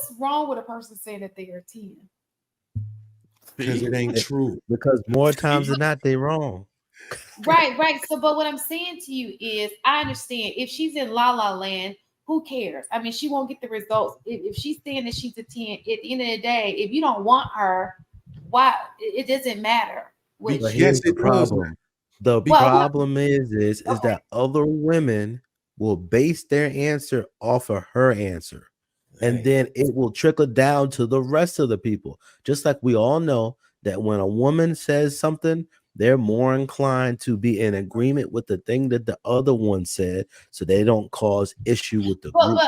what's wrong with a person saying that they are 10? Because it ain't true. Because more times than not, they wrong. Right. So, but what I'm saying to you is, I understand if she's in La La Land, who cares? I mean, she won't get the results. If she's saying that she's a 10, at the end of the day, if you don't want her, why? It doesn't matter. Which, But Yes, here's the it does, problem. man. The well, problem is okay. that other women will base their answer off of her answer. And Hey, then it will trickle down to the rest of the people. Just like we all know that when a woman says something, they're more inclined to be in agreement with the thing that the other one said, so they don't cause issue with the But group.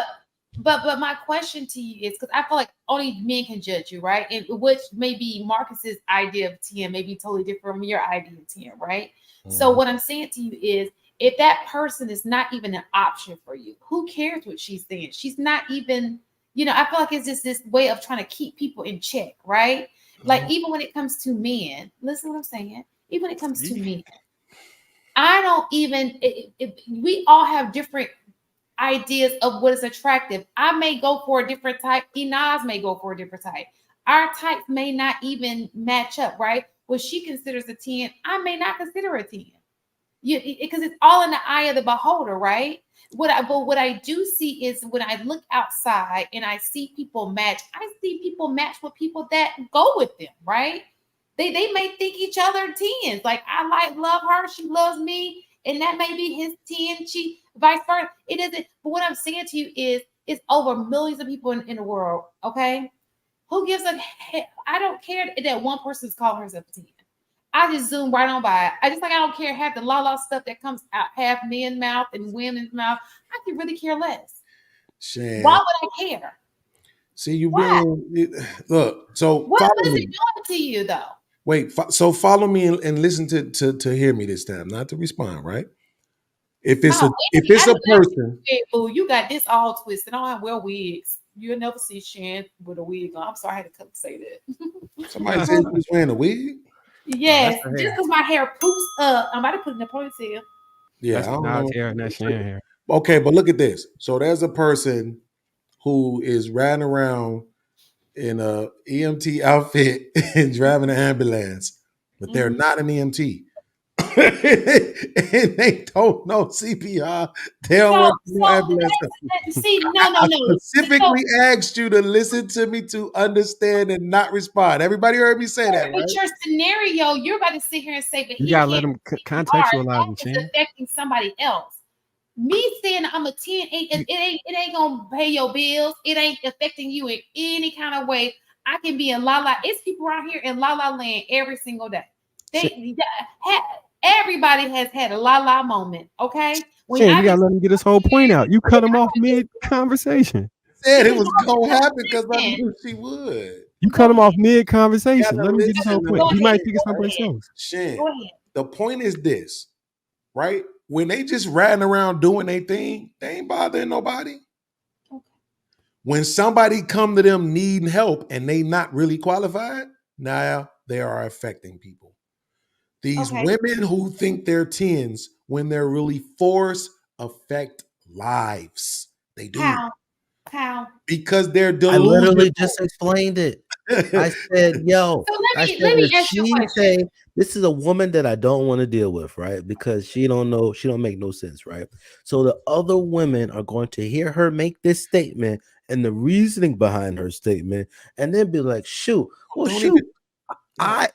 but but my question to you is, because I feel like only men can judge you, right? And which may be Marcus's idea of 10, may be totally different from your idea of 10, right? So mhm. what I'm saying to you is, if that person is not even an option for you, who cares what she's saying? She's not even, I feel like it's just this way of trying to keep people in check, right? Like, Mhm. even when it comes to men, listen what I'm saying. Even when it comes to See? men, I don't even, we all have different ideas of what is attractive. I may go for a different type. Inaz may go for a different type. Our types may not even match up, right? What she considers a 10, I may not consider a 10. Because it's all in the eye of the beholder, right? But what I do see is, when I look outside and I see people match, I see people match with people that go with them, right? They may think each other 10s. Like, love her, she loves me, and that may be his 10, she vice versa. It isn't, but what I'm saying to you is, it's over millions of people in the world, okay? Who gives a heck? I don't care that one person's calling herself a 10. I just zoom right on by it. I just, like, I don't care half the la la stuff that comes out half men's mouth and women's mouth. I could really care less. Why Shan. would I care? See, you Why? look. So What follow was me. it doing to you though? Wait. So follow me and listen to hear me this time, not to respond. Right? If it's My a if wig, I it's do a not see person, wig, boo. You got this all twisted. I don't wear wigs. You'll never see Shan with a wig on. I'm sorry, I had to say somebody that. said you was wearing a wig. No, that's Yes, her just hair. because my hair poops up, I'm about to put it in a ponytail. Yeah, That's I don't Nas know. hair and that's Shan hair. Okay, but look at this. So there's a person who is riding around in a EMT outfit and driving an ambulance, but they're Mhm. not an EMT. And they don't know CPR. They don't So, want no ambulance. see, no, no, I no. So, specifically asked you to listen to me to understand and not respond. Everybody heard me say that, but right? your scenario, you're about to sit here and say, but You he gotta let can't them CPR. contextualize them, That is Shan. affecting somebody else. Me saying I'm a 10, it ain't gonna pay your bills. It ain't affecting you in any kind of way. I can be in La La. It's people out here in La La Land every single day. They everybody has had a La La moment. Okay, when Shan, you I gotta just let him get his whole point out. You cut him off mid conversation. Said it because was gonna happen because I listen, knew she would. You go cut him ahead, off mid You conversation. gotta Let him get his whole listen to point. go me He ahead, might say, think of go someplace ahead, else. Shan, go ahead. the point is this, right? When they just riding around doing their thing, they ain't bothering nobody. When somebody come to them needing help and they not really qualified, now they are affecting people. These Okay. women who think they're tens when they're really fours affect lives. They do How? How? because they're I literally delusional. just explained it. I said, yo, So I let said me let me if ask you a she question. say this is a woman that I don't want to deal with, right? Because she don't know, she don't make no sense, right? So the other women are going to hear her make this statement and the reasoning behind her statement, and then be like, Don't even.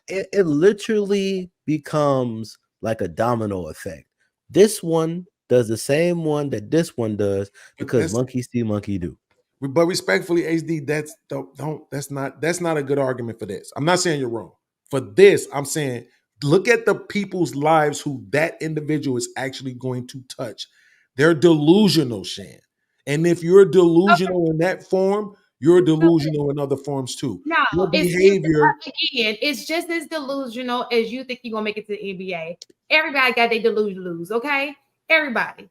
it literally becomes like a domino effect. This one does the same one that this one does because That's monkey see, monkey do. but respectfully, HD, don't that's not a good argument for this. I'm not saying you're wrong. For this, I'm saying look at the people's lives who that individual is actually going to touch. They're delusional, Shan. And if you're delusional in that form, you're delusional in other forms too. No, Your it's just behavior, again, it's just as delusional as you think you're gonna make it to the NBA. Everybody got their delusion lose, okay? Everybody.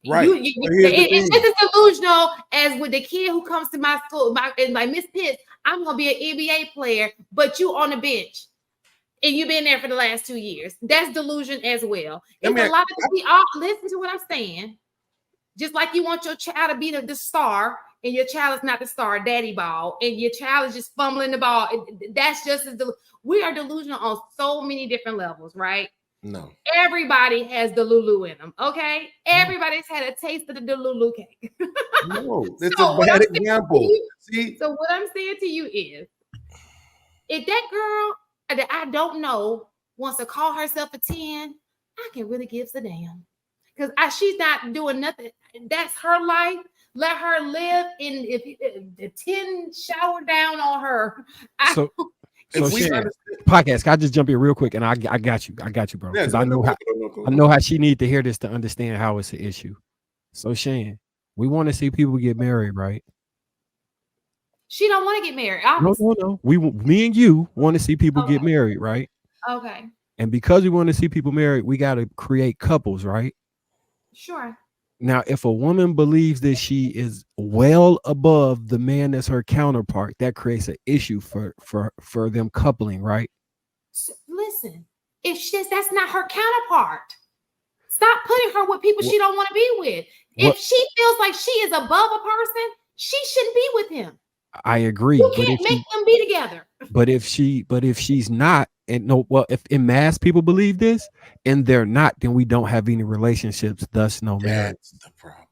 right. But here's the It's thing. just as delusional as with the kid who comes to my school, and like Miss Pitts, I'm gonna be an NBA player, but you on the bench and you've been there for the last 2 years. That's delusion as well. Let It's me a ask, lot of we all listen to what I'm saying. Just like you want your child to be the star, and your child is not the star daddy ball, and your child is just fumbling the ball. That's just as we are delusional on so many different levels, right? No. Everybody has the Lulu in them, okay? Everybody's had a taste of the Lulu cake. No, it's a bad example. See? So what I'm saying to you is, if that girl that I don't know wants to call herself a 10, I can really give a damn. Because she's not doing nothing. That's her life. Let her live. And if the 10 shower down on her. So Shan, podcast, can I just jump in real quick? And I got you, bro. Because I know how she need to hear this to understand how it's an issue. So Shan, we want to see people get married, right? She don't want to get married. No. Me and you want to see people get married, right? Okay. And because we want to see people married, we got to create couples, right? Sure. Now, if a woman believes that she is well above the man that's her counterpart, that creates an issue for them coupling, right? So, listen, that's not her counterpart. Stop putting her with people she don't want to be with. If she feels like she is above a person, she shouldn't be with him. I agree. You can't make them be together. But if she's not, if in mass people believe this and they're not, then we don't have any relationships, thus no marriage. That's the problem.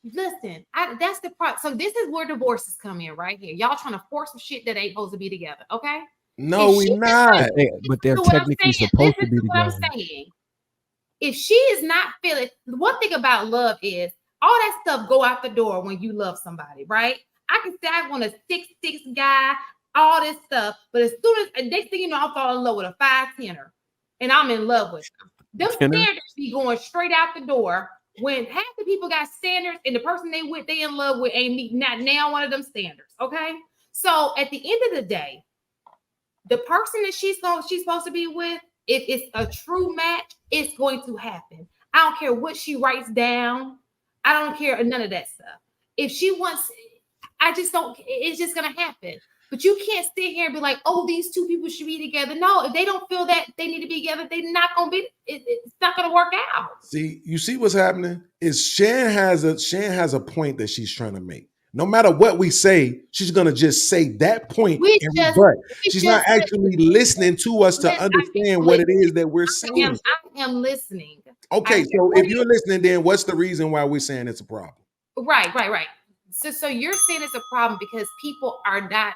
Listen, that's the problem. So this is where divorces come in right here. Y'all trying to force some shit that ain't supposed to be together, okay? No, we're not. But they're technically supposed to be together. What I'm saying. If she is not feeling, one thing about love is all that stuff go out the door when you love somebody, right? I can say I want a 6'6" guy, all this stuff, but as soon as next thing you know, I fall in love with a 5'10", and I'm in love with them. Them standards be going straight out the door. When half the people got standards, and the person they in love with ain't meeting not now one of them standards. Okay, so at the end of the day, the person that she's supposed to be with, if it's a true match, it's going to happen. I don't care what she writes down. I don't care none of that stuff. If she wants. I just don't, it's just going to happen. But you can't sit here and be like, oh, these two people should be together. No, if they don't feel that they need to be together, they're not going to be, it's not going to work out. See, you see what's happening? Is Shan has a point that she's trying to make. No matter what we say, she's going to just say that point and rebut. She's not actually listening to us to understand what it is that we're saying. I am listening. Okay, so if you're listening, then what's the reason why we're saying it's a problem? Right. So you're saying it's a problem because people are not,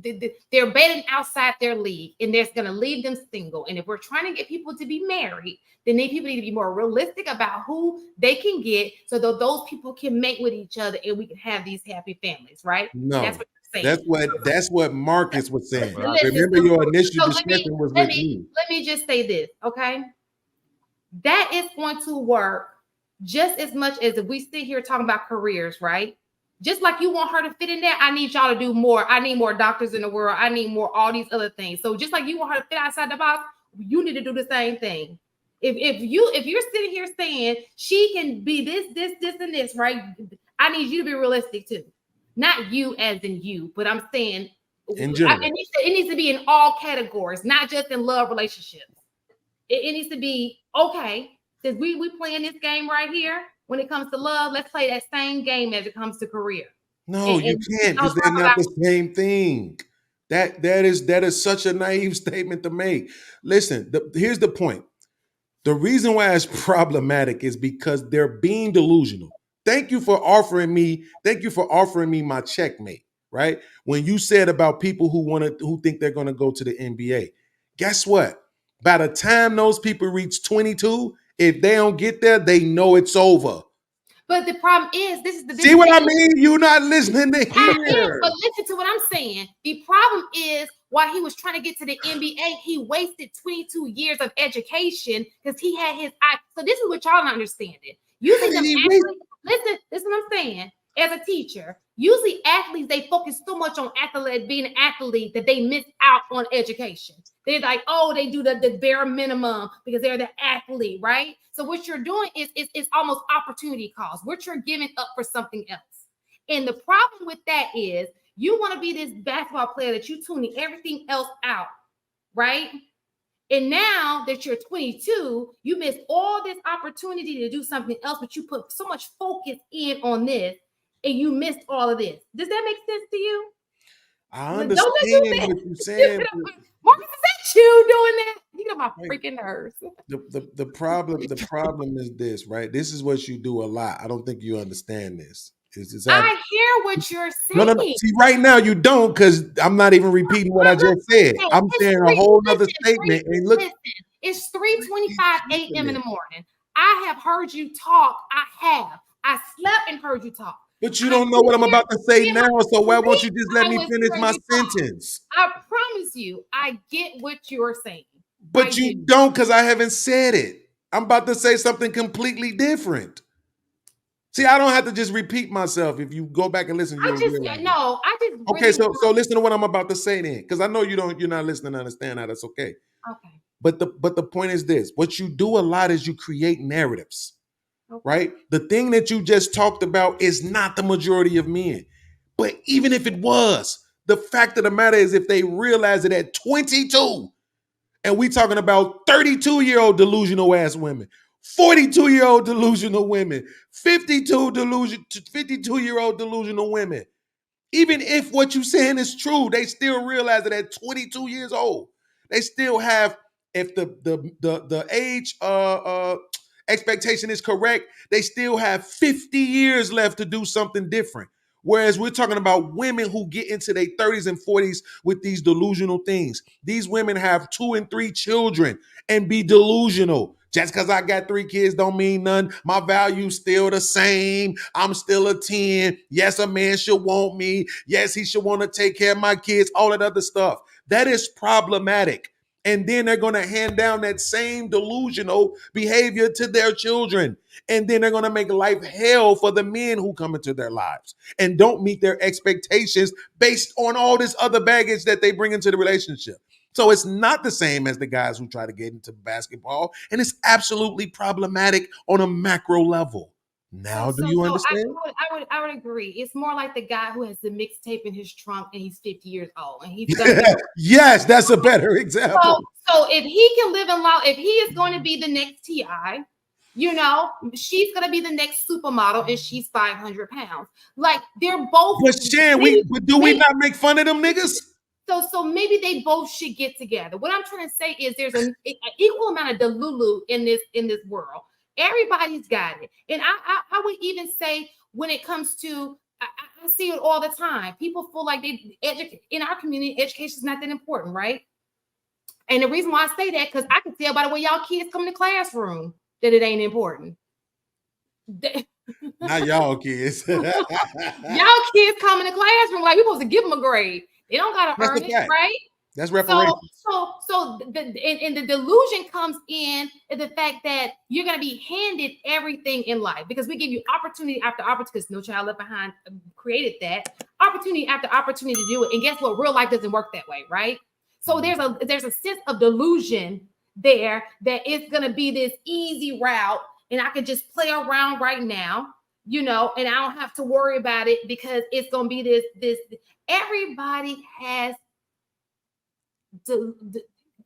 they're betting outside their league, and they're going to leave them single. And if we're trying to get people to be married, then people need to be more realistic about who they can get, so that those people can mate with each other, and we can have these happy families, right? No, that's what you're saying. That's what Marcus was saying. Remember, your initial discussion was with me. Let me just say this, okay? That is going to work just as much as if we sit here talking about careers, right? Just like you want her to fit in there, I need y'all to do more. I need more doctors in the world. I need more all these other things. So just like you want her to fit outside the box, you need to do the same thing. If you're sitting here saying she can be this, and this, right? I need you to be realistic too. Not you as in you, but I'm saying in general. It needs to be in all categories, not just in love relationships. It needs to be, okay, since we playing this game right here. When it comes to love, let's play that same game as it comes to career. No, you can't, because they're not the same thing. That is such a naive statement to make. Listen, here's the point. The reason why it's problematic is because they're being delusional. Thank you for offering me my checkmate, right? When you said about people who think they're going to go to the NBA. Guess what? By the time those people reach 22, if they don't get there, they know it's over. But the problem is, this is the see what I mean? You're not listening to hear. But listen to what I'm saying. The problem is, while he was trying to get to the NBA, he wasted 22 years of education because he had his eye. So this is what y'all not understanding. Usually, listen, this is what I'm saying. As a teacher, usually athletes, they focus so much on being an athlete that they miss out on education. They're like, oh, they do the bare minimum because they're the athlete, right? So what you're doing is almost opportunity cost. What you're giving up for something else. And the problem with that is you want to be this basketball player that you're tuning everything else out, right? And now that you're 22, you missed all this opportunity to do something else, but you put so much focus in on this. and you missed all of this. Does that make sense to you? I understand what you're saying. Marcus, is that you doing that? You got my freaking nerves. The problem is this, right? This is what you do a lot. I don't think you understand this. I hear what you're saying. No. See, right now you don't, because I'm not even repeating what I just said. I'm saying a whole other statement. And look, it's 3:25 a.m. in the morning. I have heard you talk. I slept and heard you talk. But you don't know what I'm about to say now, so why won't you just let me finish my sentence? I promise you, I get what you're saying. But you don't, because I haven't said it. I'm about to say something completely different. See, I don't have to just repeat myself. If you go back and listen, okay. So listen to what I'm about to say then, because I know you're not listening to understand how. That's okay. Okay. But the point is this: what you do a lot is you create narratives. Okay. Right? The thing that you just talked about is not the majority of men. But even if it was, the fact of the matter is, if they realize it at 22, and we talking about 32-year-old delusional ass women, 42-year-old delusional women, 52-year-old delusional women, even if what you're saying is true, they still realize that at 22 years old, they still have, if the age expectation is correct, they still have 50 years left to do something different. Whereas we're talking about women who get into their 30s and 40s with these delusional things. These women have 2 and 3 children and be delusional. Just because I got 3 kids don't mean none. My value's still the same. I'm still a 10. Yes, a man should want me. Yes, he should want to take care of my kids, all that other stuff. That is problematic. And then they're going to hand down that same delusional behavior to their children. And then they're going to make life hell for the men who come into their lives and don't meet their expectations based on all this other baggage that they bring into the relationship. So it's not the same as the guys who try to get into basketball. And it's absolutely problematic on a macro level. Now, do you understand? I would agree. It's more like the guy who has the mixtape in his trunk and he's 50 years old and he's yes, that's a better example. So if he can live in law, if he is going to be the next T.I., she's going to be the next supermodel and she's 500 pounds. Like they're both. But Shan, we not make fun of them niggas? So maybe they both should get together. What I'm trying to say is there's an equal amount of delulu in this world. Everybody's got it. And I would even say when it comes to, I see it all the time. People feel like in our community, education is not that important, right? And the reason why I say that, because I can tell by the way y'all kids come in the classroom that it ain't important. Not y'all kids. Y'all kids come in the classroom like we're supposed to give them a grade. They don't got to earn it, right? That's reparations. So the delusion comes in the fact that you're going to be handed everything in life because we give you opportunity after opportunity, because No Child Left Behind created that opportunity after opportunity to do it. And guess what? Real life doesn't work that way, right? So there's a sense of delusion there that it's going to be this easy route and I can just play around right now, and I don't have to worry about it because it's going to be this. Everybody has.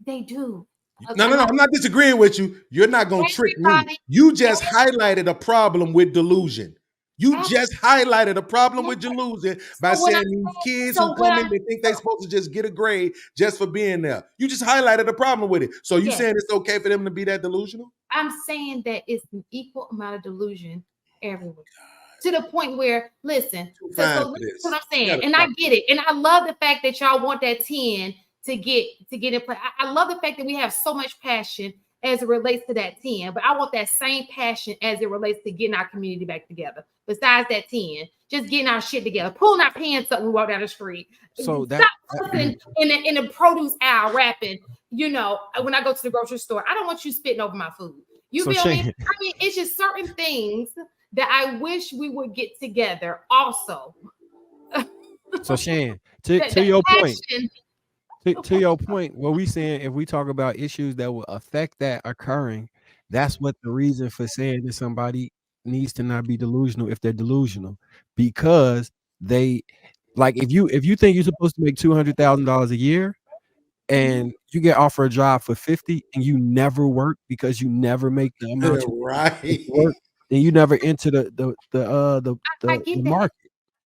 They do. Okay. No, I'm not disagreeing with you. You're not going to trick me. You just highlighted a problem with delusion. You just highlighted a problem with delusion by saying these kids who come in, they think they're supposed to just get a grade just for being there. You just highlighted a problem with it. So you saying it's okay for them to be that delusional? I'm saying that it's an equal amount of delusion everywhere. To the point where, listen, so listen to what I'm saying. And I get it. And I love the fact that y'all want that 10 to get in play. I love the fact that we have so much passion as it relates to that 10, but I want that same passion as it relates to getting our community back together. Besides that 10, just getting our shit together, pulling our pants up when we walk down the street. So stop in the produce aisle rapping. When I go to the grocery store, I don't want you spitting over my food. You feel me? I mean, it's just certain things that I wish we would get together. Also, so Shan, to your point. To your point, what we saying, if we talk about issues that will affect that occurring, that's what the reason for saying that somebody needs to not be delusional if they're delusional, because they like if you think you're supposed to make $200,000 a year and you get offered a job for 50 and you never work because you never make the amount right work, then you never enter the market.